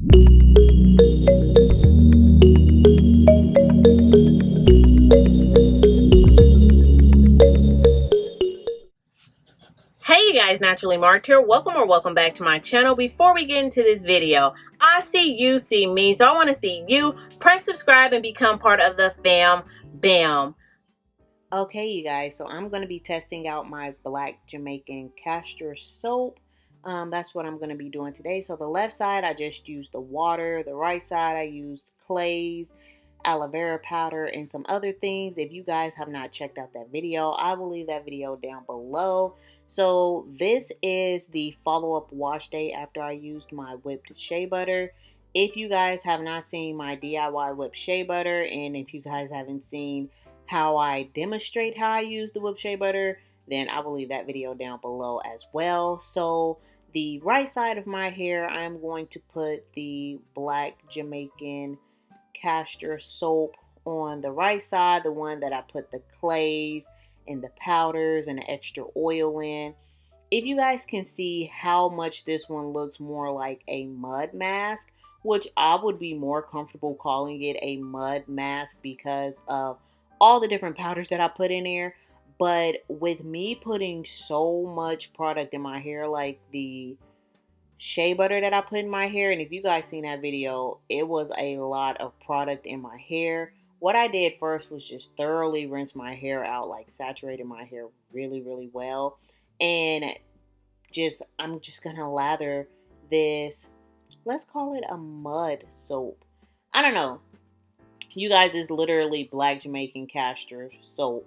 Hey you guys, Naturally Marked here. Welcome back to my channel. Before we get into this video, I see you see me, so I want to see you. Press subscribe and become part of the fam bam. Okay you guys, so I'm going to be testing out my black Jamaican castor soap. That's what I'm going to be doing today. So the left side I just used the water, the right side I used clays, aloe vera powder, and some other things. If you guys have not checked out that video, I will leave that video down below. So this is the follow-up wash day after I used my whipped shea butter. If you guys have not seen my DIY whipped shea butter, and if you guys haven't seen how I demonstrate how I use the whipped shea butter, then I will leave that video down below as well. So the right side of my hair, I'm going to put the black Jamaican castor soap on the right side, the one that I put the clays and the powders and the extra oil in. If you guys can see how much this one looks more like a mud mask, which I would be more comfortable calling it a mud mask because of all the different powders that I put in there. But with me putting so much product in my hair, like the shea butter that I put in my hair, and if you guys seen that video, it was a lot of product in my hair. What I did first was just thoroughly rinse my hair out, like saturated my hair really well, and I'm just gonna lather this, let's call it a mud soap. I don't know, you guys, is literally black Jamaican castor soap,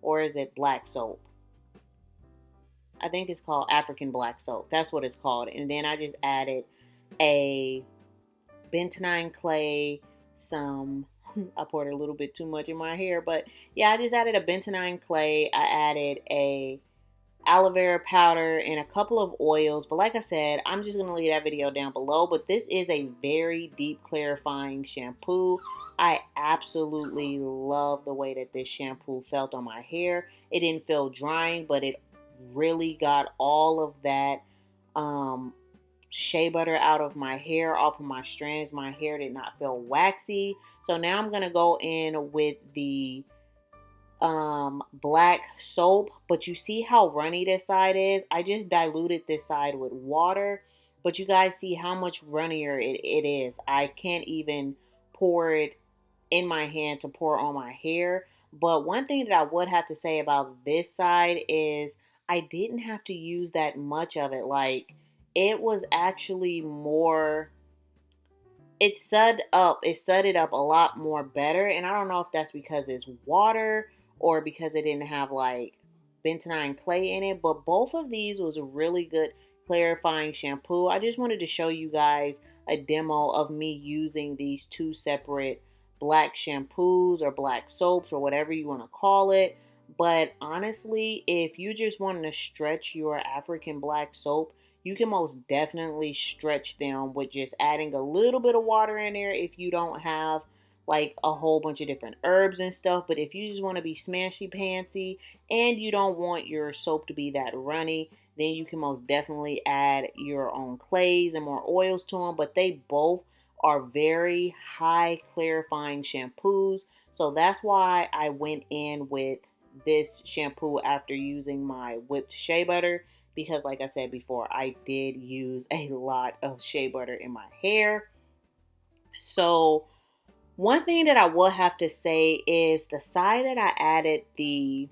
or is it black soap? I think it's called African black soap. That's what it's called. And then I just added a bentonite clay, I poured a little bit too much in my hair, but yeah, I just added a bentonite clay. I added a aloe vera powder and a couple of oils. But like I said, I'm just going to leave that video down below. But this is a very deep clarifying shampoo. I absolutely love the way that this shampoo felt on my hair. It didn't feel drying, but it really got all of that shea butter out of my hair, off of my strands. My hair did not feel waxy. So now I'm going to go in with the black soap, but you see how runny this side is? I just diluted this side with water, but you guys see how much runnier it is. I can't even pour it in my hand to pour on my hair. But one thing that I would have to say about this side is I didn't have to use that much of it. Like, it was actually more, it sudded up a lot more better. And I don't know if that's because it's water or because it didn't have like bentonite clay in it, but both of these was a really good clarifying shampoo. I just wanted to show you guys a demo of me using these two separate black shampoos or black soaps or whatever you want to call it. But honestly, if you just want to stretch your African black soap, you can most definitely stretch them with just adding a little bit of water in there if you don't have like a whole bunch of different herbs and stuff. But if you just want to be smashy pantsy and you don't want your soap to be that runny, then you can most definitely add your own clays and more oils to them. But they both are very high clarifying shampoos. So that's why I went in with this shampoo after using my whipped shea butter, because like I said before, I did use a lot of shea butter in my hair. So one thing that I will have to say is the side that I added the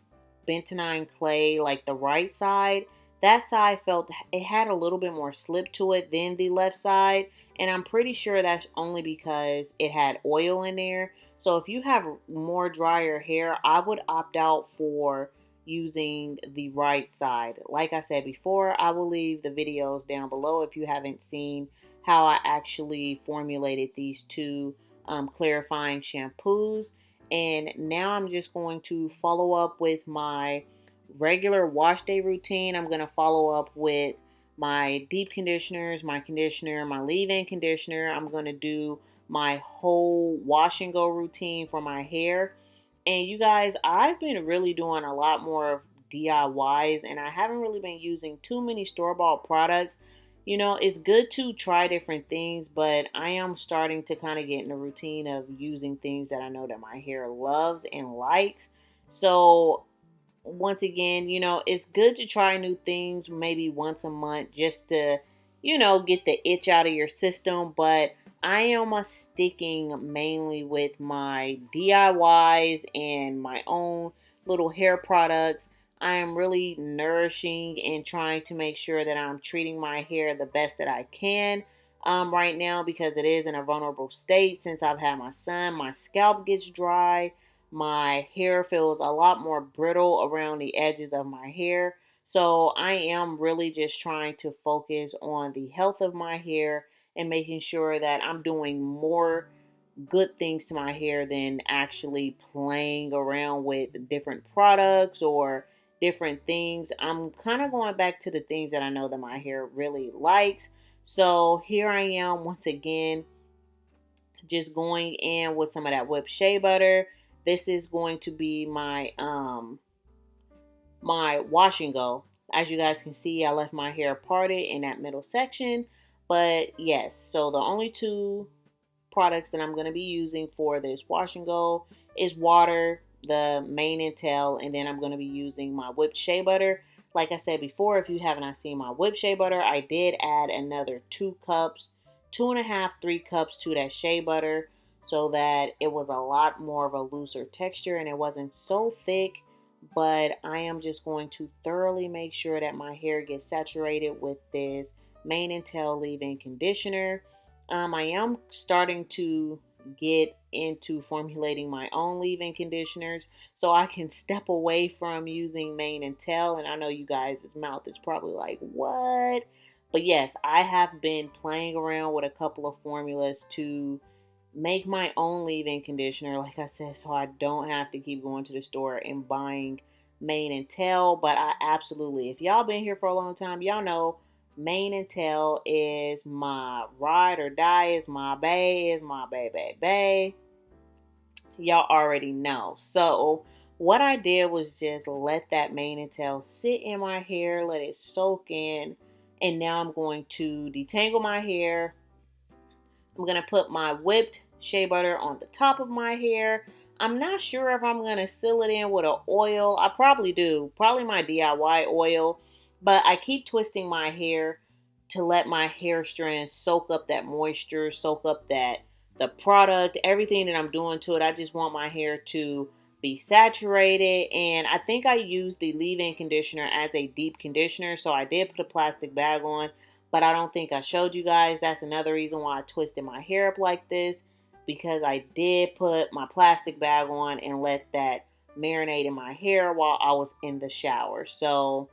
bentonite clay, like the right side, that side felt it had a little bit more slip to it than the left side. And I'm pretty sure that's only because it had oil in there. So if you have more drier hair, I would opt out for using the right side. Like I said before, I will leave the videos down below if you haven't seen how I actually formulated these two clarifying shampoos. And now I'm just going to follow up with my regular wash day routine. I'm going to follow up with my deep conditioners, my conditioner, my leave-in conditioner. I'm going to do my whole wash and go routine for my hair. And you guys, I've been really doing a lot more of DIYs, and I haven't really been using too many store-bought products. You know, it's good to try different things, but I am starting to kind of get in the routine of using things that I know that my hair loves and likes. So, once again, you know, it's good to try new things maybe once a month just to, you know, get the itch out of your system. But I am sticking mainly with my DIYs and my own little hair products. I am really nourishing and trying to make sure that I'm treating my hair the best that I can right now, because it is in a vulnerable state. Since I've had my son, my scalp gets dry. My hair feels a lot more brittle around the edges of my hair. So I am really just trying to focus on the health of my hair and making sure that I'm doing more good things to my hair than actually playing around with different products or different things. I'm kind of going back to the things that I know that my hair really likes. So here I am once again, just going in with some of that whipped shea butter. This is going to be my my wash and go. As you guys can see, I left my hair parted in that middle section. But yes, so the only two products that I'm going to be using for this wash and go is water, the mane and tail, and then I'm going to be using my whipped shea butter. Like I said before, if you have not seen my whipped shea butter, I did add another 2 cups, 2.5, 3 cups to that shea butter, so that it was a lot more of a looser texture and it wasn't so thick. But I am just going to thoroughly make sure that my hair gets saturated with this mane and tail leave-in conditioner. I am starting to get into formulating my own leave-in conditioners so I can step away from using mane and tail. And I know you guys' mouth is probably like, what? But yes, I have been playing around with a couple of formulas to make my own leave-in conditioner, like I said, so I don't have to keep going to the store and buying mane and tail. But I absolutely, if y'all been here for a long time, y'all know mane and tail is my ride or die, is my bae, is my bae. Y'all already know. So what I did was just let that mane and tail sit in my hair, let it soak in, and now I'm going to detangle my hair. I'm going to put my whipped shea butter on the top of my hair. I'm not sure if I'm going to seal it in with an oil. I probably do. Probably my DIY oil. But I keep twisting my hair to let my hair strands soak up that moisture, soak up the product, everything that I'm doing to it. I just want my hair to be saturated. And I think I used the leave-in conditioner as a deep conditioner. So I did put a plastic bag on, but I don't think I showed you guys. That's another reason why I twisted my hair up like this, because I did put my plastic bag on and let that marinate in my hair while I was in the shower. So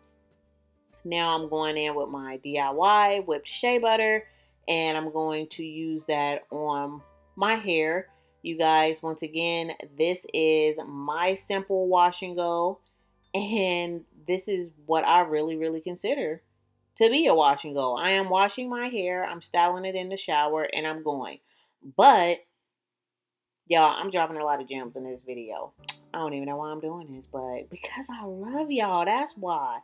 now I'm going in with my DIY whipped shea butter, and I'm going to use that on my hair. You guys, once again, this is my simple wash and go, and this is what I really consider to be a wash and go. I am washing my hair, I'm styling it in the shower, and I'm going. But y'all, I'm dropping a lot of gems in this video. I don't even know why I'm doing this, but because I love y'all, that's why.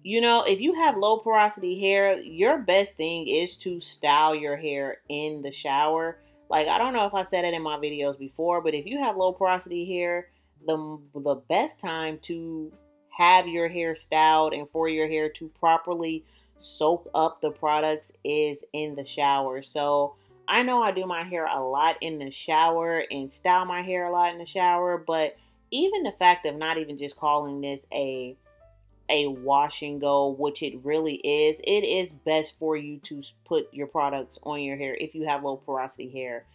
You know, if you have low porosity hair, your best thing is to style your hair in the shower. Like, I don't know if I said it in my videos before, but if you have low porosity hair, the best time to have your hair styled and for your hair to properly soak up the products is in the shower. So I know I do my hair a lot in the shower and style my hair a lot in the shower, but even the fact of not even just calling this a wash and go, which it really is, it is best for you to put your products on your hair if you have low porosity hair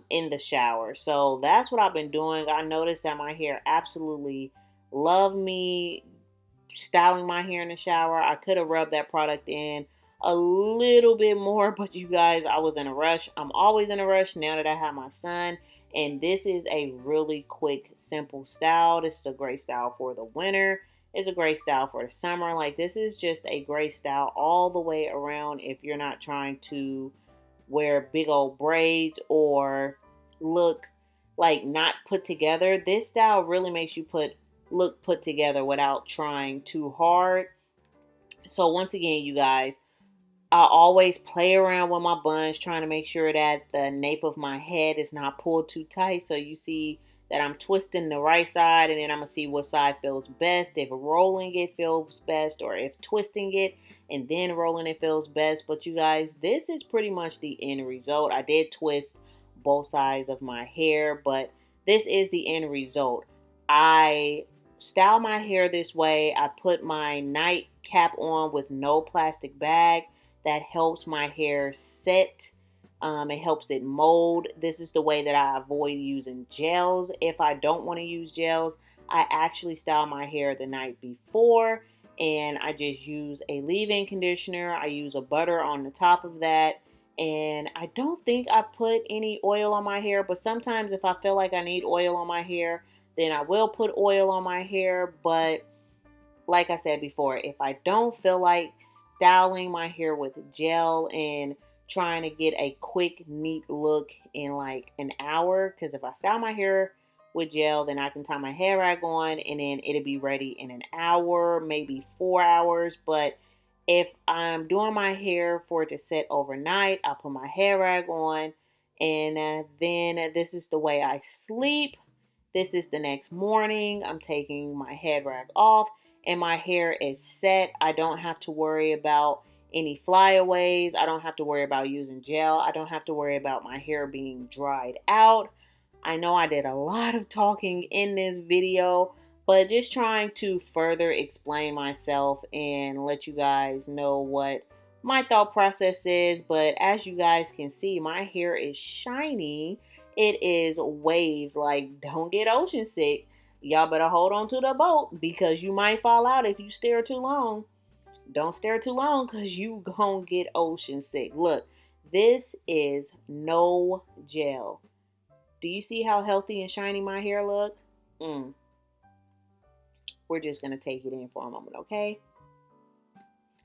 in the shower. So that's what I've been doing. I noticed that my hair absolutely love me styling my hair in the shower. I could have rubbed that product in a little bit more, but you guys, I was in a rush. I'm always in a rush now that I have my son. And this is a really quick, simple style. This is a great style for the winter. It's a great style for the summer. Like, this is just a great style all the way around if you're not trying to wear big old braids or look like not put together. This style really makes you look put together without trying too hard. So once again, you guys, I always play around with my buns, trying to make sure that the nape of my head is not pulled too tight. So you see that I'm twisting the right side, and then I'm going to see what side feels best. If rolling it feels best, or if twisting it and then rolling it feels best. But you guys, this is pretty much the end result. I did twist both sides of my hair, but this is the end result. I style my hair this way. I put my nightcap on with no plastic bag. That helps my hair set. It helps it mold. This is the way that I avoid using gels. If I don't want to use gels, I actually style my hair the night before, and I just use a leave-in conditioner. I use a butter on the top of that, and I don't think I put any oil on my hair, but sometimes if I feel like I need oil on my hair, then I will put oil on my hair. But like I said before, if I don't feel like styling my hair with gel and trying to get a quick, neat look in like an hour, because if I style my hair with gel, then I can tie my hair rag on and then it'll be ready in an hour, maybe 4 hours. But if I'm doing my hair for it to set overnight, I'll put my hair rag on, and then this is the way I sleep. This is the next morning. I'm taking my head rag off and my hair is set. I don't have to worry about any flyaways. I don't have to worry about using gel. I don't have to worry about my hair being dried out. I know I did a lot of talking in this video, but just trying to further explain myself and let you guys know what my thought process is. But as you guys can see, my hair is shiny. It is waved. Like, don't get ocean sick. Y'all better hold on to the boat because you might fall out if you stare too long. Don't stare too long because you gonna get ocean sick. Look, this is no gel. Do you see how healthy and shiny my hair look? We're just gonna take it in for a moment, okay?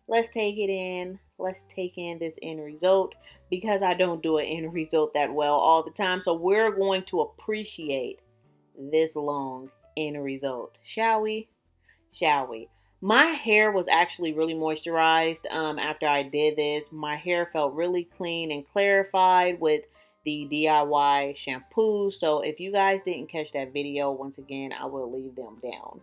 Let's take it in. Let's take in this end result because I don't do an end result that well all the time. So we're going to appreciate this long end result. Shall we? Shall we? My hair was actually really moisturized after I did this. My hair felt really clean and clarified with the DIY shampoo. So if you guys didn't catch that video, once again, I will leave them down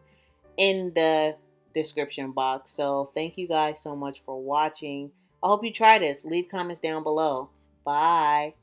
in the description box. So thank you guys so much for watching. I hope you try this. Leave comments down below. Bye.